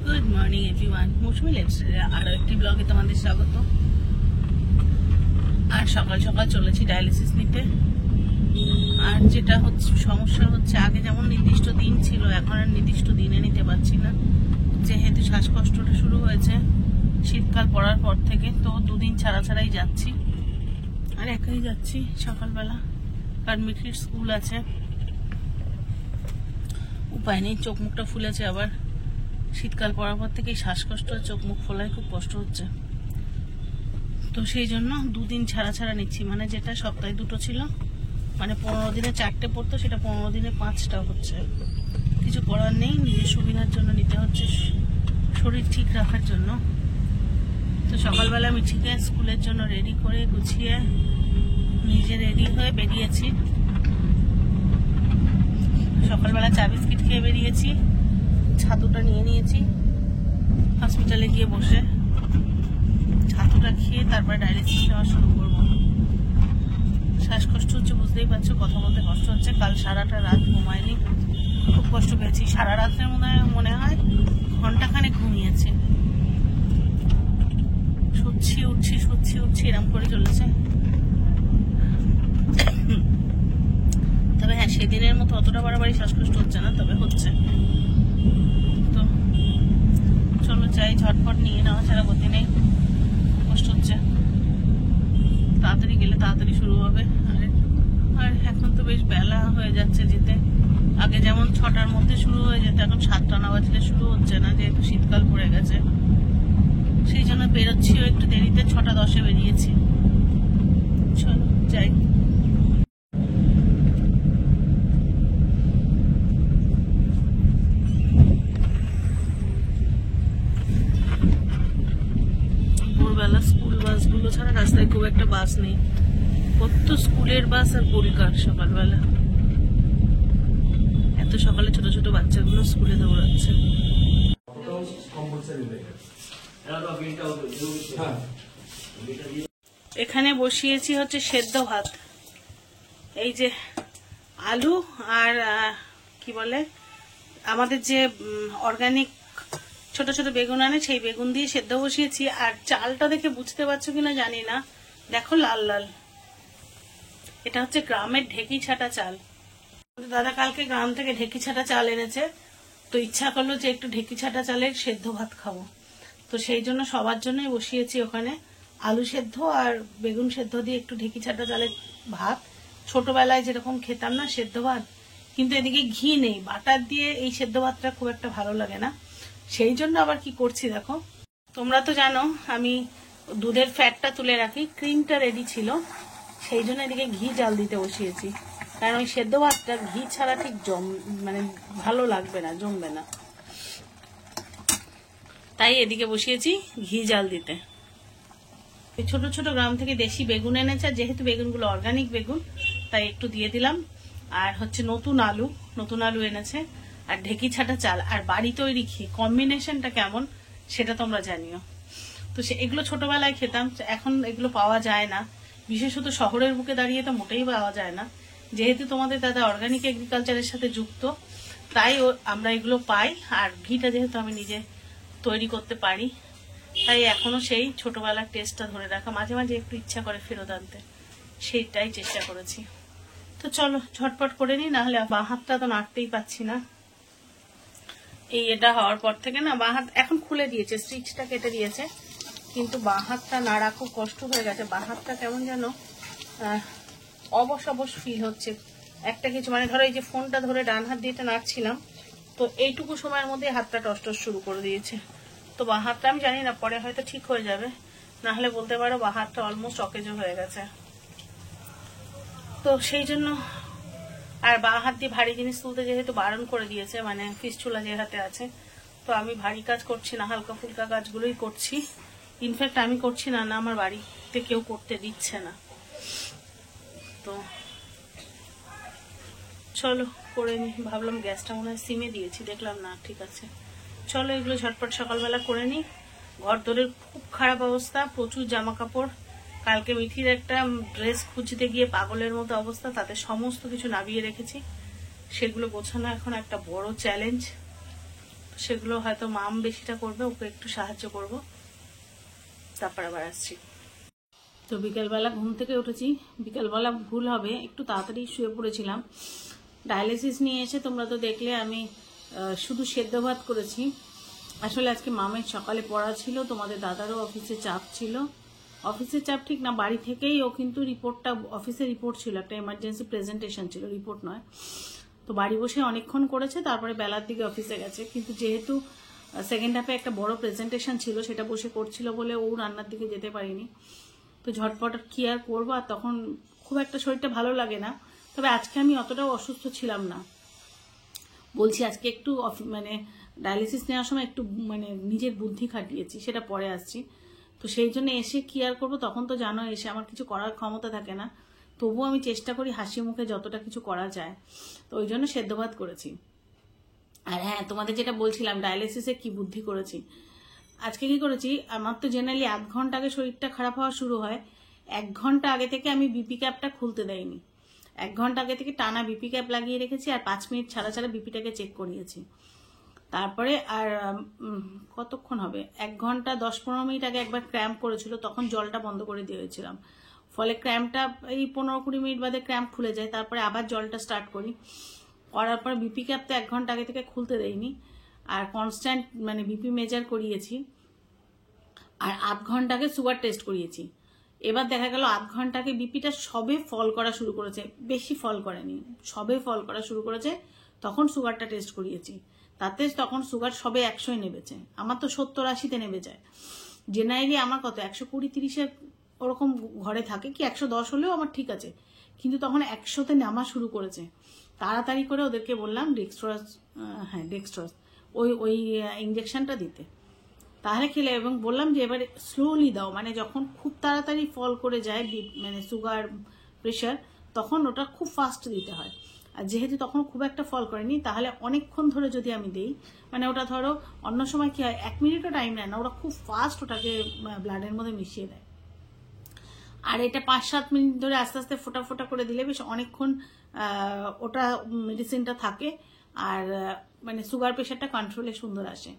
Good morning everyone, মৌসুমী লাইফস্টাইলে আরো একটি ব্লগে তোমাদের স্বাগত। আর সকাল সকাল চলেছি ডায়ালিসিস নিতে। আর যেটা হচ্ছে সমস্যা হচ্ছে, আগে যেমন নির্দিষ্ট দিন ছিল, এখন আর নির্দিষ্ট দিনে নিতে পারছি না, যেহেতু শ্বাসকষ্টটা শুরু হয়েছে শীতকাল পড়ার পর থেকে। তো দুদিন ছাড়া ছাড়াই যাচ্ছি, আর একাই যাচ্ছি সকালবেলা, কারণ মিঠির স্কুল আছে। উপায় নেই, চোখ মুখটা ফুলেছে আবার। শীতকাল পড়ার পর থেকে শ্বাসকষ্ট, চোখ মুখ ফোলায় খুব কষ্ট হচ্ছে। তো সেই জন্য দুদিন ছাড়া ছাড়া নিচ্ছি, মানে যেটা সপ্তাহে দুটো ছিল, মানে 15 দিনে 4টে পড়তো, সেটা 15 দিনে 5টা হচ্ছে। কিছু করার নেই, নিজের সুবিধার জন্য নিতে হচ্ছে, শরীর ঠিক রাখার জন্য। তো সকালবেলা মিঠিকে স্কুলের জন্য রেডি করে গুছিয়ে নিজে রেডি হয়ে বেরিয়েছি। সকালবেলা চা বিস্কিট খেয়ে বেরিয়েছি, ছাতুটা নিয়ে নিয়েছি, হসপিটালে গিয়ে বসে ছাতুটা খেয়ে তারপরে ডায়ালিসিস নেওয়া শুরু করবো। শ্বাসকষ্ট হচ্ছে, বুঝতেই পারছো, কথা বলতে কষ্ট হচ্ছে। কাল সারাটা রাত ঘুমাইনি, খুব কষ্ট পেয়েছি। সারা রাতের মনে হয় ঘন্টাখানে ঘুমিয়েছি। শুচ্ছি উঠছি এরম করে চলেছে। তবে হ্যাঁ, সেদিনের মতো অতটা বাড়াবাড়ি শ্বাসকষ্ট হচ্ছে না, তবে হচ্ছে। তো চলো যাই, ঝটপট নিয়ে নেওয়া ছাড়া গতি নেই, কষ্ট হচ্ছে। তাড়াতাড়ি গেলে তাড়াতাড়ি শুরু হবে। আর এখন তো বেশ বেলা হয়ে যাচ্ছে যেতে। আগে যেমন 6টার মধ্যে শুরু হয়ে যেত, এখন 7টা না বাজলে শুরু হচ্ছে না, যেহেতু শীতকাল পড়ে গেছে। সেই জন্য বেরোচ্ছিও একটু দেরিতে, 6:10 বেরিয়েছি। চলো যাই। ভোরবেলা স্কুল বাসগুলো ছাড়া রাস্তায় খুব একটা বাস নেই। কত স্কুলের বাস আর পরিকার সকালবেলা। এত সকালে ছোট ছোট বাচ্চাগুলো স্কুলে দৌড়াচ্ছে। এখানে বসিয়েছি হচ্ছে সেদ্ধ ভাত। এই যে আলু আর কি বলে, আমাদের যে অর্গানিক ছোট ছোট বেগুন আনে, সেই বেগুন দিয়ে সেদ্ধ বসিয়েছি। আর চালটা দেখে বুঝতে পারছো কিনা জানি না, দেখো লাল লাল। এটা হচ্ছে গ্রামের ঢেকি ছাটা চাল। দাদা কালকে গ্রাম থেকে ঢেকি ছাটা চাল এনেছে, তো ইচ্ছা করলো যে একটু ঢেকি ছাটা চালের সেদ্ধ ভাত খাবো। তো সেই জন্য সবার জন্যই বসিয়েছি ওখানে আলু সেদ্ধ আর বেগুন সেদ্ধ দিয়ে একটু ঢেকি ছাটা চালের ভাত। ছোটবেলায় যেরকম খেতাম না সেদ্ধ ভাত, কিন্তু এদিকে ঘি নেই, বাটার দিয়ে এই সেদ্ধ ভাতটা খুব একটা ভালো লাগে না। সেই জন্য আবার কি করছি দেখো, তোমরা তো জানো আমি দুধের ফ্যাটটা তুলে রাখি, ক্রিমটা রেডি ছিল, সেই জন্য এদিকে ঘি জাল দিতে বসিয়েছি। কারণ ওই সেদ্ধ ভাতটা ঘি ছাড়া ঠিক মানে ভালো লাগবে না, জমবে না। তাই এদিকে বসিয়েছি ঘি জাল দিতে। ছোট ছোট গ্রাম থেকে দেশি বেগুন এনেছে, যেহেতু বেগুনগুলো অর্গানিক বেগুন, তাই একটু দিয়ে দিলাম। আর হচ্ছে নতুন আলু এনেছে, আর ঢেকি ছাটা চাল আর বাড়ি তৈরি ঘি, কম্বিনেশনটা কেমন সেটা তোমরা জানিও। তো এগুলো ছোটবেলায় খেতাম, এখন এগুলো পাওয়া যায় না, বিশেষত শহরের বুকে দাঁড়িয়ে তো মোটেই পাওয়া যায় না। যেহেতু তোমাদের দাদা অর্গানিক এগ্রিকালচারের সাথে যুক্ত, তাই আমরা এগুলো পাই। আর ঘিটা যেহেতু আমি নিজে তৈরি করতে পারি, তাই এখনো সেই ছোটবেলার টেস্টটা ধরে রাখা। মাঝে মাঝে একটু ইচ্ছা করে ফেরত আনতে, সেইটাই চেষ্টা করেছি। তো চলো ঝটপট করে নি, নাহলে বাঁ হাতটা তো নাড়তেই পাচ্ছি না। এটা হওয়ার পর থেকে না, বাঁ হাত এখন খুলে দিয়েছে, স্টিচটা কেটে দিয়েছে, কিন্তু বাঁ হাতটা নাড়া খুব কষ্ট হয়ে গেছে। বাঁ হাতটা কেমন যেন অবশ অবশ ফিল হচ্ছে। একটা কিছু মানে ধরো এই যে ফোনটা ধরে ডান হাত দিয়ে নাড়ছিলাম, তো এইটুকু সময়ের মধ্যে হাতটা টসটস শুরু করে দিয়েছে। তো বাঁ হাতটা আমি জানি না, পরে হয়তো ঠিক হয়ে যাবে, না হলে বলতে পারো বাঁ হাতটা অলমোস্ট অকেজো হয়ে গেছে। তো সেই জন্য, আর বাঁ হাত দিয়ে ভারী জিনিস তুলতে যেহেতু বারণ করে দিয়েছে, মানে ফিসচুলা যে হাতে আছে, তো আমি ভারী কাজ করছি না, হালকা ফুলকা কাজগুলোই করছি। ইনফ্যাক্ট আমি করছি না, আমার বাড়িতে কেউ করতে দিচ্ছে না। তো চলো করে নি, ভাবলাম গ্যাসটা মনে হয় সিমে দিয়েছি, দেখলাম না, ঠিক আছে। চলো এগুলো ঝটপট সকালবেলা করে নি। ঘর দরের খুব খারাপ অবস্থা, প্রচুর জামা কাপড়। কালকে মিঠির একটা ড্রেস খুঁজতে গিয়ে পাগলের মতো অবস্থা, তাতে সমস্ত কিছু নামিয়ে রেখেছি, সেগুলো গোছানো এখন একটা বড় চ্যালেঞ্জ। সেগুলো হয়তো মাম বেশিটা করবে, ওকে একটু সাহায্য করব, তারপর আবার আসছি। তো বিকেলবেলা ঘুম থেকে উঠেছি, বিকেলবেলা ভুল হবে, একটু তাড়াতাড়ি শুয়ে পড়েছিলাম। ডায়ালিসিস নিয়ে এসে তোমরা তো দেখলে আমি শুধু সেদ্ধ ভাত করেছি। আসলে আজকে মামের সকালে পড়া ছিল, তোমাদের দাদারও অফিসে চাপ ছিল, অফিসের চাপ ঠিক না, বাড়ি থেকেই ও কিন্তু রিপোর্টটা, অফিসে রিপোর্ট ছিল, একটা এমার্জেন্সি প্রেজেন্টেশন ছিল, রিপোর্ট নয়। তো বাড়ি বসে অনেকক্ষণ করেছে, তারপরে বেলার দিকে অফিসে গেছে। কিন্তু যেহেতু সেকেন্ড হাফে একটা বড় প্রেজেন্টেশন ছিল, সেটা বসে করছিল বলে ও রান্নার দিকে যেতে পারিনি। তো ঝটপট কি আর করবো, আর তখন খুব একটা শরীরটা ভালো লাগে না। তবে আজকে আমি অতটাও অসুস্থ ছিলাম না, বলছি আজকে একটু মানে ডায়ালিসিস নেওয়ার সময় একটু মানে নিজের বুদ্ধি খাটিয়েছি, সেটা পরে আসছি। তো সেই জন্য এসে কি আর করবো, তখন তো জানো এসে আমার কিছু করার ক্ষমতা থাকে না, তবুও আমি চেষ্টা করি হাসি মুখে যতটা কিছু করা যায়। তো ওই জন্য সেদ্ধ ভাত করেছি। আর হ্যাঁ, তোমাদের যেটা বলছিলাম ডায়ালিসিসে কি বুদ্ধি করেছি, আজকে কি করেছি, আমার তো জেনারেলি 1 ঘন্টা আগে শরীরটা খারাপ হওয়া শুরু হয়, 1 ঘন্টা আগে থেকে আমি বিপি ক্যাপটা খুলতে দেয়নি, 1 ঘন্টা আগে থেকে টানা বিপি ক্যাপ লাগিয়ে রেখেছি, আর 5 মিনিট ছাড়া ছাড়া বিপিটাকে চেক করিয়েছি। তারপরে আর কতক্ষণ হবে, 1 ঘন্টা 10-15 মিনিট আগে একবার ক্র্যাম্প করেছিল, তখন জলটা বন্ধ করে দিয়েছিলাম, ফলে ক্র্যাম্পটা এই 15-20 মিনিট বাদে ক্র্যাম্প খুলে যায়, তারপরে আবার জলটা স্টার্ট করি, করার পর বিপি ক্যাপ তো 1 ঘন্টা আগে থেকে খুলতে দেয়নি, আর কনস্ট্যান্ট মানে বিপি মেজার করিয়েছি, আর 8 ঘন্টা আগে সুগার টেস্ট করিয়েছি। এবার দেখা গেল 8 ঘন্টা আগে বিপিটা সবে ফল করা শুরু করেছে, বেশি ফল করেনি, সবে ফল করা শুরু করেছে, তখন সুগারটা টেস্ট করিয়েছি, তাতে তখন সুগার সবে 100 নেমেছে, আমার তো 70-80-তে নেমে যায়। জেনারেলি আমার কত 120-30-এ ওরকম ঘরে থাকে, কি 110 হলেও আমার ঠিক আছে, কিন্তু তখন 100-তে নামা শুরু করেছে। তাড়াতাড়ি করে ওদেরকে বললাম ডেক্সট্রস, হ্যাঁ ডেক্সট্রস, ওই ইঞ্জেকশনটা দিতে, তাহলে খেলে, এবং বললাম যে এবারে স্লোলি দাও, মানে যখন খুব তাড়াতাড়ি ফল করে যায় মানে সুগার প্রেশার, তখন ওটা খুব ফাস্ট দিতে হয়, আর যেহেতু তখন খুব একটা ফল করেনি, তাহলে অনেকক্ষণ ধরে যদি আমি দিই, মানে ওটা ধরো অন্য সময় কি হয় 1 মিনিটও টাইম নেয় না, ওরা খুব ফাস্ট ওটাকে ব্লাডের মধ্যে মিশিয়ে দেয়, আর এটা 5-7 মিনিট ধরে আস্তে আস্তে ফোটা ফোটা করে দিলে বেশ অনেকক্ষণ ওটা মেডিসিনটা থাকে, আর মানে সুগার প্রেশারটা কন্ট্রোলে সুন্দর আসে।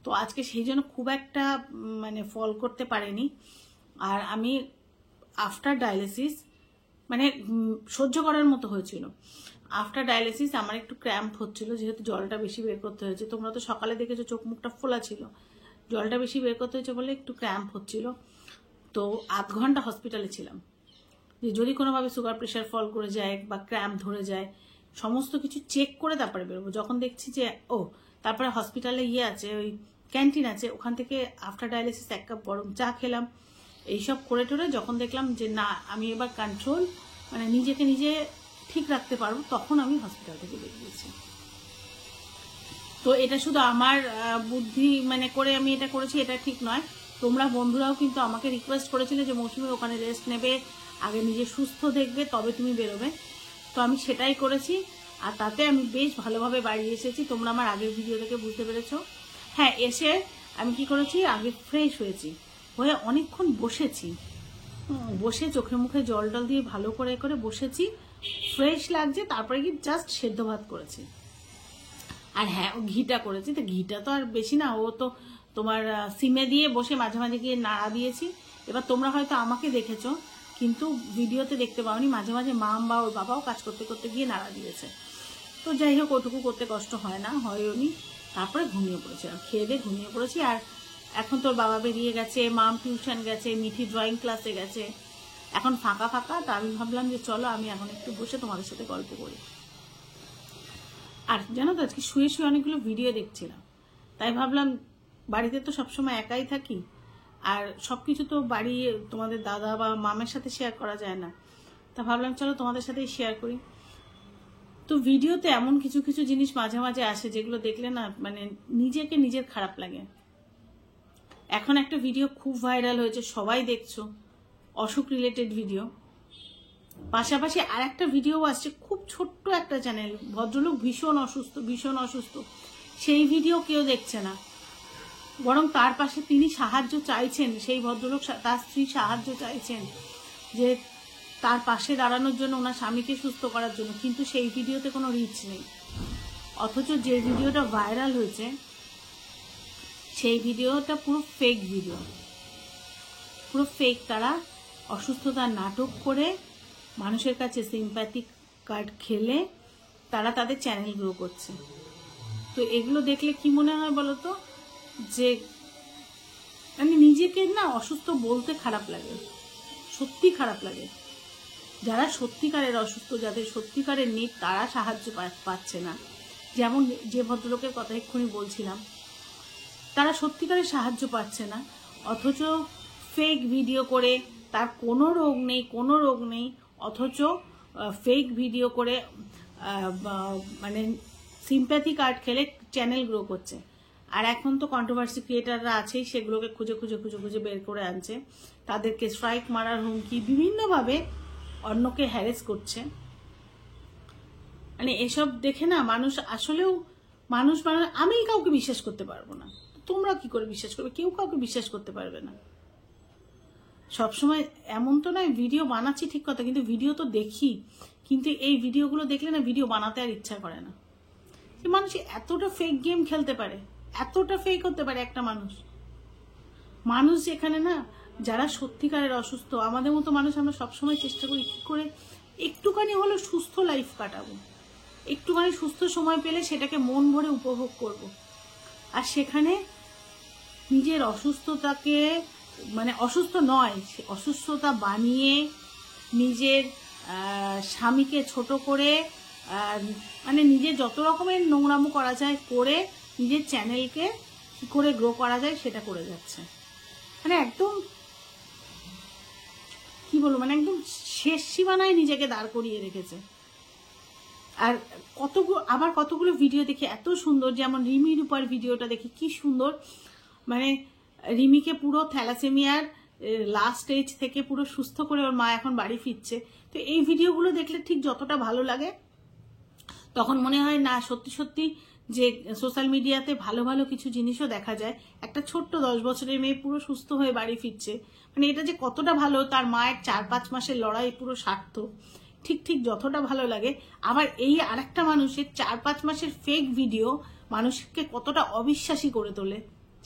তো আজকে সেই জন্য খুব একটা মানে ফল করতে পারেনি, আর আমি আফটার ডায়ালিসিস মানে সহ্য করার মতো হয়েছিল। আফটার ডায়ালিসিস আমার একটু ক্র্যাম্প হচ্ছিল, যেহেতু জলটা বেশি বের করতে হয়েছে, তোমরা তো সকালে দেখেছো চোখ মুখটা ফোলা ছিল, জলটা বেশি বের করতে হয়েছে বলে একটু ক্র্যাম্প হচ্ছিল। তো 8 ঘন্টা হসপিটালে ছিলাম, যে যদি কোনোভাবে সুগার প্রেশার ফল করে যায় বা ক্র্যাম্প ধরে যায়, সমস্ত কিছু চেক করে তারপরে বেরোবো। যখন দেখছি যে তারপরে হসপিটালে আছে, ওই ক্যান্টিন আছে, ওখান থেকে আফটার ডায়ালিসিস 1 কাপ গরম চা খেলাম, এইসব করে টোরে যখন দেখলাম যে না আমি এবার কন্ট্রোল মানে নিজেকে নিজে ঠিক রাখতে পারবো, তখন আমি হসপিটাল থেকে বেরিয়েছি। তো এটা শুধু আমার বুদ্ধি মানে করে আমি এটা করেছি এটা ঠিক নয়, তোমরা বন্ধুরাও কিন্তু আমাকে রিকোয়েস্ট করেছিলে যে মৌসুমী ওখানে রেস্ট নেবে, আগে নিজে সুস্থ দেখবে তবে তুমি বেরোবে, তো আমি সেটাই করেছি, আর তাতে আমি বেশ ভালোভাবে বাড়ি এসেছি, তোমরা আমার আগের ভিডিও থেকে বুঝতে পেরেছো। হ্যাঁ, এসে আমি কি করেছি, আগে ফ্রেশ হয়েছি, হয়ে অনেকক্ষণ বসেছি, বসে চোখে মুখে জল টল দিয়ে ভালো করে করে বসেছি, ফ্রেশ লাগছে, তারপরে কি জাস্ট সেদ্ধ ভাত করেছি, আর হ্যাঁ ঘিটা করেছি, তো ঘিটা তো আর বেশি না, ও তো তোমার সিমে দিয়ে বসে মাঝে মাঝে গিয়ে নাড়া দিয়েছি। এবার তোমরা হয়তো আমাকে দেখেছো কিন্তু ভিডিওতে দেখতে পাওনি, মাঝে মাঝে মাম বা ওর বাবাও কাজ করতে করতে গিয়ে নাড়া দিয়েছে। তো যাই হোক, ওটুকু করতে কষ্ট হয় না, হয়নি। তারপরে ঘুমিয়ে পড়েছি, আর খেয়ে দিয়ে ঘুমিয়ে পড়েছি। আর এখন তোর বাবা বেরিয়ে গেছে, মাম টিউশন গেছে, মিঠি ড্রয়িং ক্লাসে গেছে, এখন ফাঁকা ফাঁকা। তা আমি ভাবলাম যে চলো আমি এখন একটু বসে তোমাদের সাথে গল্প করি। আর জানো তো আজকে শুয়ে শুয়ে অনেকগুলো ভিডিও দেখছিলাম, তাই ভাবলাম বাড়িতে তো সবসময় একাই থাকি, আর সবকিছু তো বাড়ি তোমাদের দাদা বা মামের সাথে শেয়ার করা যায় না, তা ভাবলাম চলো তোমাদের সাথেই শেয়ার করি। তো ভিডিওতে এমন কিছু কিছু জিনিস মাঝে মাঝে আসে যেগুলো দেখলে না মানে নিজেকে নিজের খারাপ লাগে। এখন একটা ভিডিও খুব ভাইরাল হয়েছে, সবাই দেখছো, অসুখ রিলেটেড ভিডিও, পাশাপাশি আর একটা ভিডিও আসছে, খুব ছোট্ট একটা চ্যানেল, ভদ্রলোক ভীষণ অসুস্থ ভীষণ অসুস্থ, সেই ভিডিও কেউ দেখছে না, বরং তার পাশে তিনি সাহায্য চাইছেন, সেই ভদ্রলোক তার স্ত্রী সাহায্য চাইছেন যে তার পাশে দাঁড়ানোর জন্য, ওনার স্বামীকে সুস্থ করার জন্য, কিন্তু সেই ভিডিওতে কোনো রিচ নেই। অথচ যে ভিডিওটা ভাইরাল হয়েছে সেই ভিডিওটা পুরো ফেক ভিডিও, পুরো ফেক। তারা অসুস্থতার নাটক করে মানুষের কাছে সিম্প্যাথি কার্ড খেলে তারা তাদের চ্যানেল গ্রো করছে। তো এগুলো দেখলে কি মনে হয় বলতো, যে মানে নিজেকে না অসুস্থ বলতে খারাপ লাগে, সত্যি খারাপ লাগে। যারা সত্যিকারের অসুস্থ, যাদের সত্যিকারের নিড, তারা সাহায্য পাচ্ছে না। যেমন যে ভদ্রলোকের কথা এক্ষুনি বলছিলাম, তারা সত্যিকারের সাহায্য পাচ্ছে না, অথচ ফেক ভিডিও করে, তার কোনো রোগ নেই, অথচ ফেক ভিডিও করে মানে সিম্প্যাথি কার্ড খেলে চ্যানেল গ্রো করছে। আর এখন তো কন্ট্রোভার্সি ক্রিয়েটাররা আছেই, সেগুলোকে খুঁজে বের করে আনছে, তাদেরকে স্ট্রাইক মারার হুমকি, বিভিন্নভাবে অন্যকে হ্যারেস করছে। মানে এসব দেখে না মানুষ আমি কাউকে বিশ্বাস করতে পারবো না, তোমরা কি করে বিশ্বাস করবে? কেউ কাউকে বিশ্বাস করতে পারবে না। সবসময় এমন তো নয়, ভিডিও বানাচ্ছি ঠিক কথা, কিন্তু ভিডিও তো দেখি, কিন্তু এই ভিডিওগুলো দেখলে না ভিডিও বানাতে আর ইচ্ছা করে না। যে মানুষ এতটা ফেক গেম খেলতে পারে, এতটা ফেক হতে পারে একটা মানুষ যেখানে না, যারা সত্যিকারের অসুস্থ, আমাদের মতো মানুষ, আমরা সবসময় চেষ্টা করি কি করে একটুখানি হলো সুস্থ লাইফ কাটাবো, একটুখানি সুস্থ সময় পেলে সেটাকে মন ভরে উপভোগ করব। আর সেখানে নিজের অসুস্থতাকে, মানে অসুস্থ নয়, অসুস্থতা বানিয়ে নিজের স্বামীকে ছোট করে, মানে নিজের যত রকমের নোংরামো করা যায় করে নিজের চ্যানেলকে কি করে গ্রো করা যায় সেটা করে যাচ্ছে। মানে একদম কি বলবো, মানে একদম শেষ সীমানায় নিজেকে দাঁড় করিয়ে রেখেছে। আর কতগুলো ভিডিও দেখি এত সুন্দর, যেমন রিমি রূপার ভিডিওটা দেখি কি সুন্দর, মানে রিমিকে পুরো থ্যালাসেমিয়ার লাস্ট স্টেজ থেকে পুরো সুস্থ করে ওর মা এখন বাড়ি ফিরছে। তো এই ভিডিওগুলো দেখলে ঠিক যতটা ভালো লাগে, তখন মনে হয় না সত্যি যে সোশ্যাল মিডিয়াতে ভালো কিছু জিনিসও দেখা যায়। একটা ছোট্ট 10 বছরের মেয়ে পুরো সুস্থ হয়ে বাড়ি ফিরছে, মানে এটা যে কতটা ভালো, তার মায়ের 4-5 মাসের লড়াই পুরো সার্থক, ঠিক যতটা ভালো লাগে। আবার এই আরেকটা মানুষের 4-5 মাসের ফেক ভিডিও মানুষকে কতটা অবিশ্বাসী করে তোলে,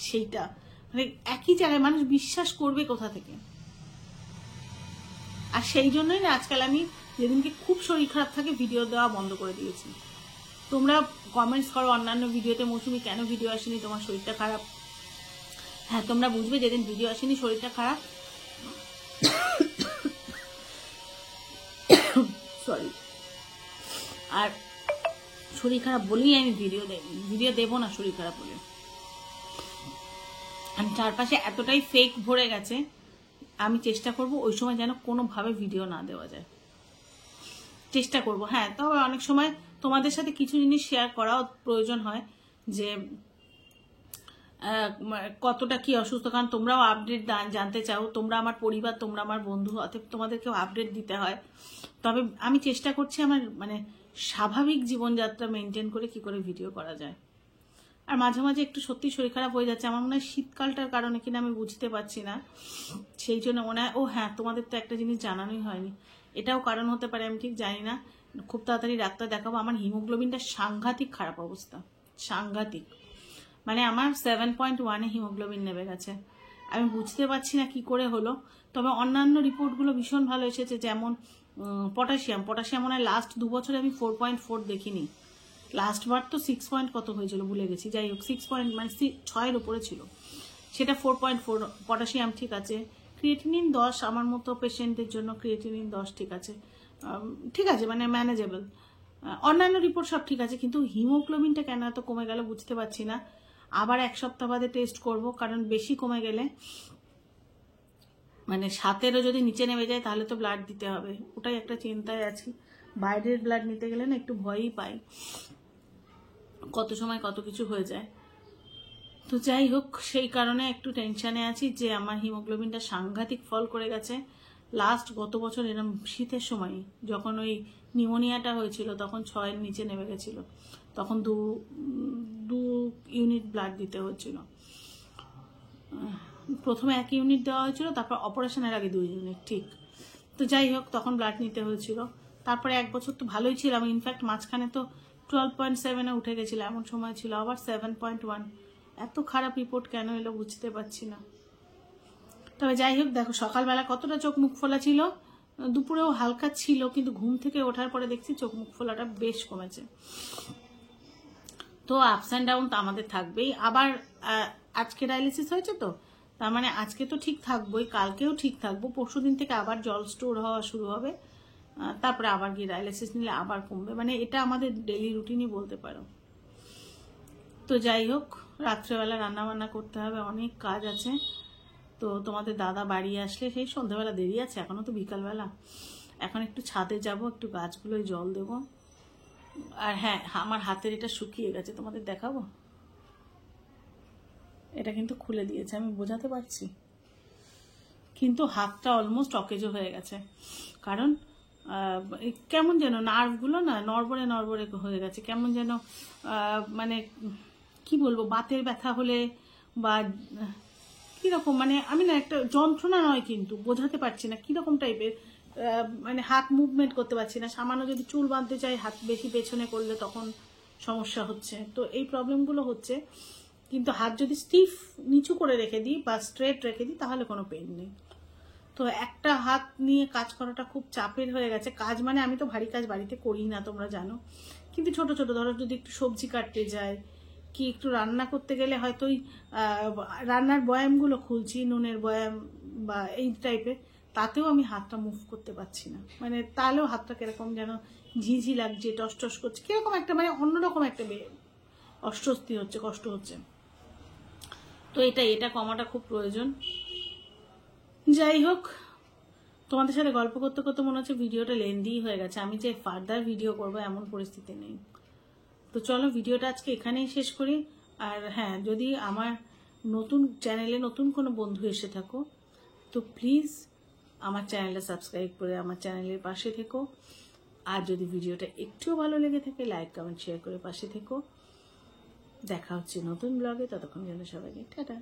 সেইটা মানে একই জায়গায় মানুষ বিশ্বাস করবে কোথা থেকে। আর সেই জন্যই না আজকাল আমি যেদিনকে খুব শরীর খারাপ থাকে ভিডিও দেওয়া বন্ধ করে দিয়েছি। তোমরা কমেন্টস করো অন্যান্য ভিডিওতে, মৌসুমি কেন ভিডিও আসেনি, তোমার শরীরটা খারাপ। হ্যাঁ, তোমরা বুঝবে যেদিন ভিডিও আসেনি শরীরটা খারাপ, সরি, আর শরীর খারাপ বলেই আমি ভিডিও দেবো না শরীর খারাপ বলে। আর চারপাশে এতটাই ফেক ভরে গেছে, আমি চেষ্টা করব ওই সময় যেন কোনোভাবে ভিডিও না দেওয়া যায়, চেষ্টা করব। হ্যাঁ, তবে অনেক সময় তোমাদের সাথে কিছু জিনিস শেয়ার করাও প্রয়োজন হয়, যে কতটা কি অসুস্থ, কারণ তোমরাও আপডেট জানতে চাও, তোমরা আমার পরিবার, তোমরা আমার বন্ধু, অতএব তোমাদেরকেও আপডেট দিতে হয়। তবে আমি চেষ্টা করছি আমার মানে স্বাভাবিক জীবনযাত্রা মেনটেন করে কি করে ভিডিও করা যায়। আর মাঝে মাঝে একটু সত্যি শরীর খারাপ হয়ে যাচ্ছে, আমার মনে হয় শীতকালটার কারণে কিনা আমি বুঝতে পারছি না, সেই জন্য মনে হয়। ও হ্যাঁ, তোমাদের তো একটা জিনিস জানানোই হয়নি, এটাও কারণ হতে পারে, আমি ঠিক জানি না। খুব তাড়াতাড়ি ডাক্তার দেখাবো। আমার হিমোগ্লোবিনটা সাংঘাতিক খারাপ অবস্থা, সাংঘাতিক, মানে আমার 7.1-এ হিমোগ্লোবিন নেমে গেছে। আমি বুঝতে পারছি না কি করে হলো। তবে অন্যান্য রিপোর্টগুলো ভীষণ ভালো এসেছে, যেমন পটাশিয়াম মনে হয় লাস্ট 2 বছরে আমি 4.4 দেখিনি, লাস্ট বার তো 6 কত হয়েছিল ভুলে গেছি, যাই হোক 6 মানে 6-এর উপরে ছিল, সেটা 4.4 পটাশিয়াম ঠিক আছে। ক্রিয়েটিনিন 10, আমার মতো পেশেন্টের জন্য ক্রিয়েটিনিন 10 ঠিক আছে, মানে ম্যানেজেবল। অন্যান্য রিপোর্ট সব ঠিক আছে, কিন্তু হিমোগ্লোবিনটা কেন এত কমে গেল বুঝতে পারছি না। আবার 1 সপ্তাহ বাদে টেস্ট করব, কারণ বেশি কমে গেলে, মানে 7-এরও যদি নিচে নেমে যায় তাহলে তো ব্লাড দিতে হবে, ওটাই একটা চিন্তায় আছি। বাইরের ব্লাড নিতে গেলে না একটু ভয়ই পাই, কত সময় কত কিছু হয়ে যায়। তো যাই হোক, সেই কারণে একটু টেনশনে আছি যে আমার হিমোগ্লোবিনটা সাংঘাতিক ফল করে গেছে। গত বছর এরকম শীতের সময় যখন ওই নিউমোনিয়াটা হয়েছিল, তখন 6-এর নিচে নেমে গেছিল, তখন 2 ইউনিট ব্লাড দিতে হচ্ছিল। প্রথমে 1 ইউনিট দেওয়া হয়েছিল, তারপর অপারেশনের আগে 2 ইউনিট, ঠিক। তো যাই হোক, তখন ব্লাড নিতে হয়েছিল। তারপরে 1 বছর তো ভালোই ছিলাম, ইনফ্যাক্ট মাঝখানে তো 12.7-এ উঠে গেছিল, এমন সময় ছিল আবার 7.1, এত খারাপ রিপোর্ট কেন এলো বুঝতে পারছি না। তবে যাই হোক, দেখো সকালবেলা কতটা চোখ মুখ ফোলা ছিল, দুপুরেও হালকা ছিল, কিন্তু ঘুম থেকে ওঠার পরে দেখছি চোখ মুখ ফোলাটা বেশ কমেছে। তো আপস অ্যান্ড ডাউন তো আমাদের থাকবেই। আবার আজকে ডায়ালিসিস হয়েছে, তো তার মানে আজকে তো ঠিক থাকবোই, কালকেও ঠিক থাকবো, পরশুদিন থেকে আবার জল স্টোর হওয়া শুরু হবে, তারপরে আবার গিয়ে ডায়ালিসিস নিলে আবার কমবে। মানে এটা আমাদের ডেইলি রুটিনই বলতে পারো। তো যাই হোক, রাত্রেবেলা রান্না বান্না করতে হবে, অনেক কাজ আছে। তো তোমাদের দাদা বাড়ি আসলে, সেই সন্ধ্যাবেলা দেরি আছে, এখনো তো বিকালবেলা, এখন একটু ছাদে যাব, একটু গাছগুলোয় জল দেব। আর হ্যাঁ, আমার হাতের এটা শুকিয়ে গেছে, তোমাদের দেখাবো। এটা কিন্তু খুলে দিয়েছে, আমি বোঝাতে পারছি, কিন্তু হাতটা অলমোস্ট অকেজো হয়ে গেছে। কারণ কেমন যেন নার্ভগুলো না নড়বড়ে নড়বড়ে হয়ে গেছে, কেমন যেন মানে কি বলবো, বাতের ব্যথা হলে বা কিরকম, মানে আমি না একটা যন্ত্রণা নয়, কিন্তু বোঝাতে পারছি না কিরকম টাইপের, মানে হাত মুভমেন্ট করতে পারছি না। সামান্য যদি চুল বাঁধতে চাই, হাত বেশি পেছনে করলে তখন সমস্যা হচ্ছে। তো এই প্রবলেমগুলো হচ্ছে, কিন্তু হাত যদি স্টিফ নিচু করে রেখে দিই বা স্ট্রেট রেখে দিই তাহলে কোনো পেন নেই। তো একটা হাত নিয়ে কাজ করাটা খুব চাপের হয়ে গেছে। কাজ মানে আমি তো ভারী কাজ বাড়িতে করি না, তোমরা জানো, কিন্তু ছোট ছোট ধরো যদি একটু সবজি কাটতে যায় কি একটু রান্না করতে গেলে হয়তো ওই রান্নার বয়ামগুলো খুলছি, নুনের বয়াম বা এই টাইপের, তাতেও আমি হাতটা মুভ করতে পারছি না। মানে তাহলেও হাতটা কিরকম যেন ঝিঝি লাগছে, টস টস করছে, কিরকম একটা মানে অন্যরকম একটা অস্বস্তি হচ্ছে, কষ্ট হচ্ছে। তো এটা কমাটা খুব প্রয়োজন। যাই হোক, তোমাদের সাথে গল্প করতে করতে মনে হচ্ছে ভিডিওটা লেন্দি হয়ে গেছে, আমি যে ফার্দার ভিডিও করবো এমন পরিস্থিতি নেই। তো চলো ভিডিওটা আজকে এখানেই শেষ করি। আর হ্যাঁ, যদি আমার নতুন চ্যানেলে নতুন কোনো বন্ধু এসে থাকো তো প্লিজ আমার চ্যানেলটা সাবস্ক্রাইব করে আমার চ্যানেলের পাশে থেকো। আর যদি ভিডিওটা একটুও ভালো লেগে থাকে লাইক কমেন্ট শেয়ার করে পাশে থেকো। দেখা হচ্ছে নতুন ব্লগে, ততক্ষণ যেন সবাইকে টাটা।